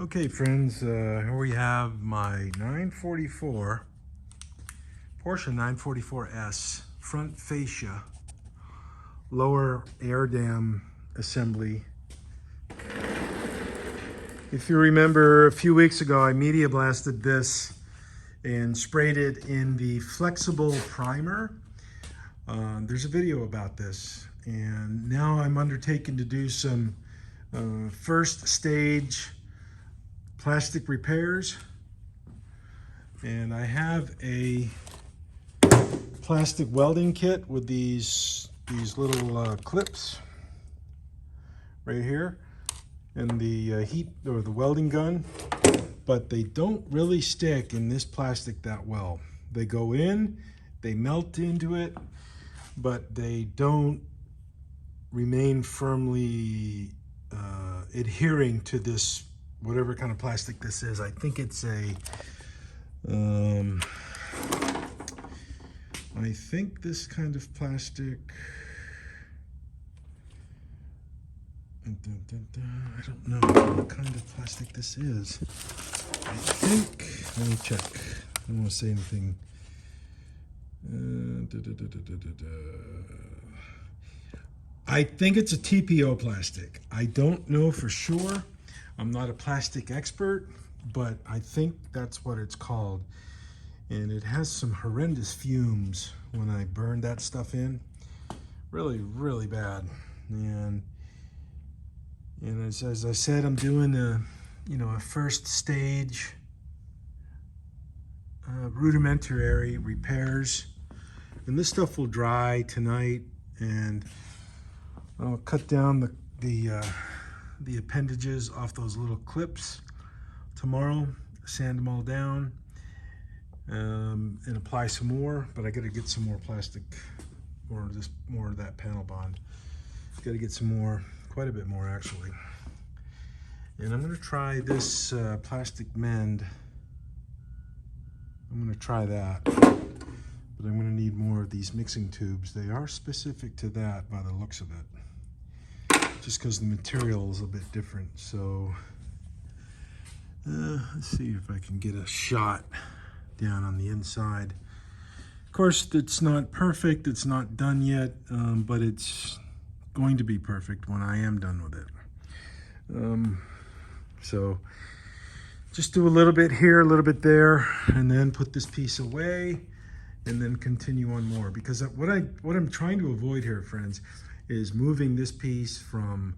Okay, friends, here we have my 944 Porsche 944S front fascia lower air dam assembly. If you remember, a few weeks ago I media blasted this and sprayed it in the flexible primer. There's a video about this, and now I'm undertaking to do some first stage plastic repairs, and I have a plastic welding kit with these little clips right here, and the heat or the welding gun, but they don't really stick in this plastic that well. They go in, they melt into it, but they don't remain firmly adhering to this, whatever kind of plastic this is. I think it's a, I think this kind of plastic, I don't know what kind of plastic this is. I think, let me check. I don't want to say anything. I think it's a TPO plastic. I don't know for sure. I'm not a plastic expert, but I think that's what it's called. And it has some horrendous fumes when I burn that stuff in. Really, really bad. And as I said, I'm doing a first stage rudimentary repairs. And this stuff will dry tonight, and I'll cut down the appendages off those little clips tomorrow, sand them all down, and apply some more. But I got to get some more plastic, more of that panel bond. Got to get some more, quite a bit more actually. And I'm going to try this plastic mend. I'm going to try that, but I'm going to need more of these mixing tubes. They are specific to that by the looks of it, just because the material is a bit different. So let's see if I can get a shot down on the inside. Of course, it's not perfect, it's not done yet, but it's going to be perfect when I am done with it. So just do a little bit here, a little bit there, and then put this piece away, and then continue on more. Because what I'm trying to avoid here, friends, is moving this piece from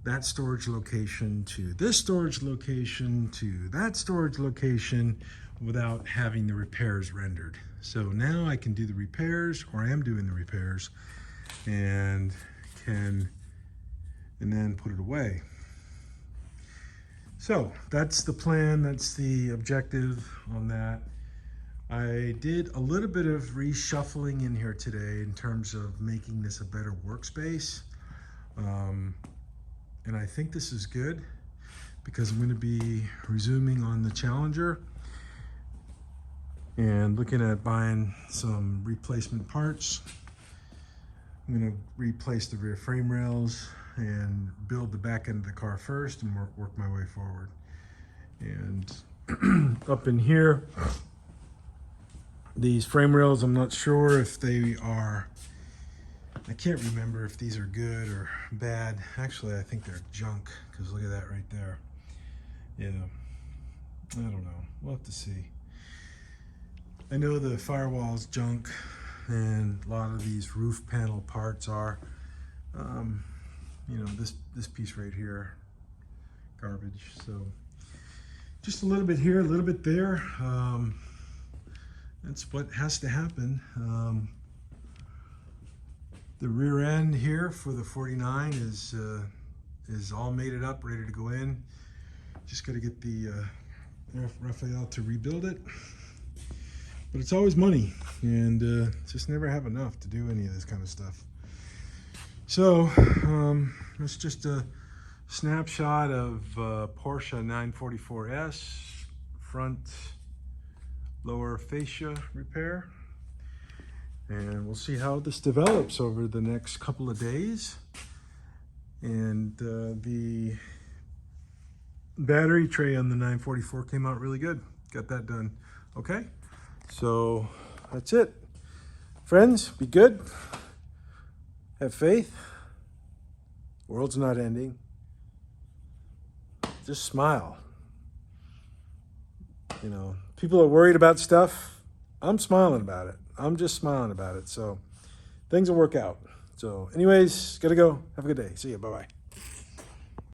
that storage location to this storage location to that storage location without having the repairs rendered. So now I can do the repairs, or I am doing the repairs, and then put it away. So that's the plan, that's the objective on that. I did a little bit of reshuffling in here today in terms of making this a better workspace. And I think this is good because I'm going to be resuming on the Challenger and looking at buying some replacement parts. I'm going to replace the rear frame rails and build the back end of the car first and work my way forward. And up in here, these frame rails, I'm not sure if they are, I can't remember if these are good or bad. Actually, I think they're junk, because look at that right there. Yeah, I don't know. We'll have to see. I know the firewall's junk, and a lot of these roof panel parts are. This piece right here, garbage. So just a little bit here, a little bit there. That's what has to happen. The rear end here for the 49 is all mated up, ready to go in. Just got to get the Raphael to rebuild it. But it's always money, and just never have enough to do any of this kind of stuff. So that's just a snapshot of Porsche 944S front lower fascia repair. And we'll see how this develops over the next couple of days. And the battery tray on the 944 came out really good. Got that done. Okay, so that's it. Friends, be good. Have faith. World's not ending. Just smile. You know, people are worried about stuff. I'm smiling about it. I'm just smiling about it. So things will work out. So anyways, gotta go. Have a good day. See you. Bye-bye.